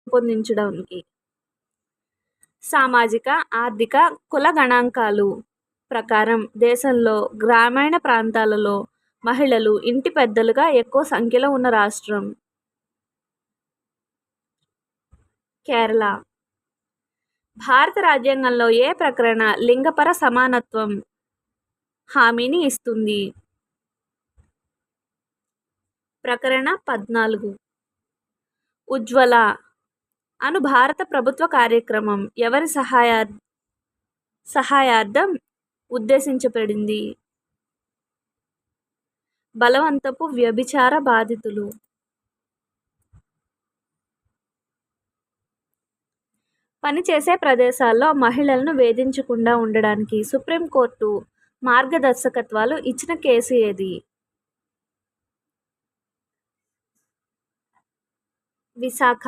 రూపొందించడానికి. సామాజిక, ఆర్థిక, కుల గణాంకాలు ప్రకారం దేశంలో గ్రామీణ ప్రాంతాలలో మహిళలు ఇంటి పెద్దలుగా ఎక్కువ సంఖ్యలో ఉన్న రాష్ట్రం కేరళ. భారత రాజ్యాంగంలో ఏ ప్రకరణ లింగపర సమానత్వం హామీని ఇస్తుంది? ప్రకరణ 14. ఉజ్వల అను భారత ప్రభుత్వ కార్యక్రమం ఎవరి సహాయార్థం ఉద్దేశించబడింది? బలవంతపు వ్యభిచార బాధితులు. పనిచేసే ప్రదేశాల్లో మహిళలను వేధించకుండా ఉండడానికి సుప్రీంకోర్టు మార్గదర్శకత్వాలు ఇచ్చిన కేసు ఏది? విశాఖ.